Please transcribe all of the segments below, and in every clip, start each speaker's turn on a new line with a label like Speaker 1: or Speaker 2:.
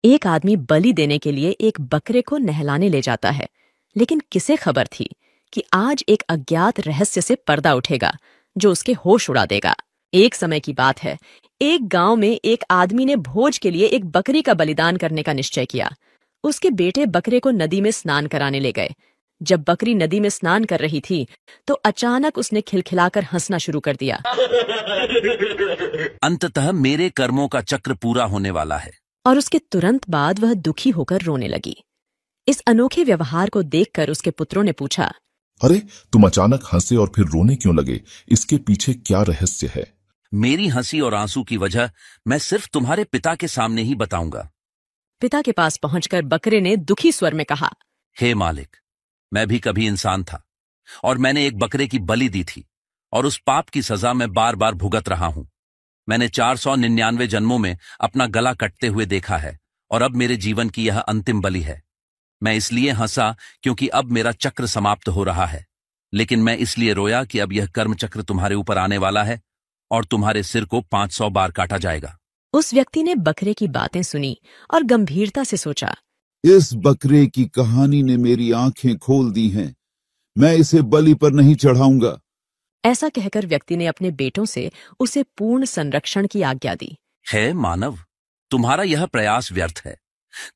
Speaker 1: एक आदमी बलि देने के लिए एक बकरे को नहलाने ले जाता है, लेकिन किसे खबर थी कि आज एक अज्ञात रहस्य से पर्दा उठेगा जो उसके होश उड़ा देगा। एक समय की बात है, एक गांव में एक आदमी ने भोज के लिए एक बकरी का बलिदान करने का निश्चय किया। उसके बेटे बकरे को नदी में स्नान कराने ले गए। जब बकरी नदी में स्नान कर रही थी तो अचानक उसने खिलखिलाकर हंसना शुरू कर दिया।
Speaker 2: अंततः मेरे कर्मों का चक्र पूरा होने वाला है।
Speaker 1: और उसके तुरंत बाद वह दुखी होकर रोने लगी। इस अनोखे व्यवहार को देखकर उसके पुत्रों ने पूछा,
Speaker 3: अरे, तुम अचानक हंसे और फिर रोने क्यों लगे? इसके पीछे क्या रहस्य है?
Speaker 2: मेरी हंसी और आंसू की वजह मैं सिर्फ तुम्हारे पिता के सामने ही बताऊंगा।
Speaker 1: पिता के पास पहुंचकर बकरे ने दुखी स्वर में कहा,
Speaker 2: हे मालिक, मैं भी कभी इंसान था और मैंने एक बकरे की बलि दी थी और उस पाप की सजा मैं बार बार भुगत रहा हूं। मैंने 499 जन्मों में अपना गला कटते हुए देखा है और अब मेरे जीवन की यह अंतिम बलि है। मैं इसलिए हंसा क्योंकि अब मेरा चक्र समाप्त हो रहा है, लेकिन मैं इसलिए रोया कि अब यह कर्म चक्र तुम्हारे ऊपर आने वाला है और तुम्हारे सिर को 500 बार काटा जाएगा।
Speaker 1: उस व्यक्ति ने बकरे की बातें सुनी और गंभीरता से सोचा,
Speaker 4: इस बकरे की कहानी ने मेरी आंखें खोल दी हैं। मैं इसे बलि पर नहीं चढ़ाऊंगा।
Speaker 1: ऐसा कहकर व्यक्ति ने अपने बेटों से उसे पूर्ण संरक्षण की आज्ञा दी।
Speaker 2: है मानव, तुम्हारा यह प्रयास व्यर्थ है।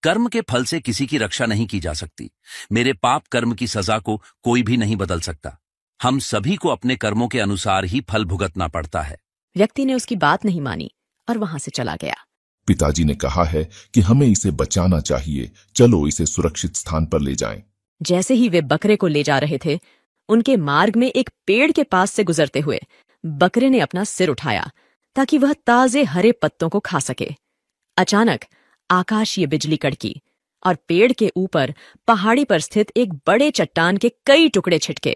Speaker 2: कर्म के फल से किसी की रक्षा नहीं की जा सकती। मेरे पाप कर्म की सजा को कोई भी नहीं बदल सकता। हम सभी को अपने कर्मों के अनुसार ही फल भुगतना पड़ता है।
Speaker 1: व्यक्ति ने उसकी बात नहीं मानी और वहां से चला गया।
Speaker 3: पिताजी ने कहा है कि हमें इसे बचाना चाहिए। चलो इसे सुरक्षित स्थान पर ले जाएं।
Speaker 1: जैसे ही वे बकरे को ले जा रहे थे, उनके मार्ग में एक पेड़ के पास से गुजरते हुए बकरे ने अपना सिर उठाया ताकि वह ताजे हरे पत्तों को खा सके। अचानक आकाशीय बिजली कड़की और पेड़ के ऊपर पहाड़ी पर स्थित एक बड़े चट्टान के कई टुकड़े छिटके।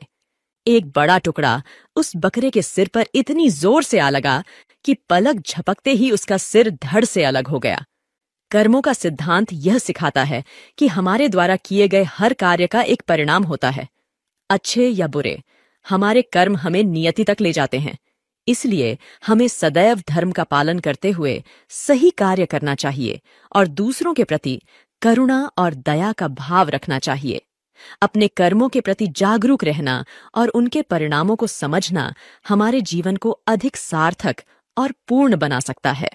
Speaker 1: एक बड़ा टुकड़ा उस बकरे के सिर पर इतनी जोर से आ लगा कि पलक झपकते ही उसका सिर धड़ से अलग हो गया। कर्मों का सिद्धांत यह सिखाता है कि हमारे द्वारा किए गए हर कार्य का एक परिणाम होता है। अच्छे या बुरे, हमारे कर्म हमें नियति तक ले जाते हैं। इसलिए हमें सदैव धर्म का पालन करते हुए सही कार्य करना चाहिए और दूसरों के प्रति करुणा और दया का भाव रखना चाहिए। अपने कर्मों के प्रति जागरूक रहना और उनके परिणामों को समझना हमारे जीवन को अधिक सार्थक और पूर्ण बना सकता है।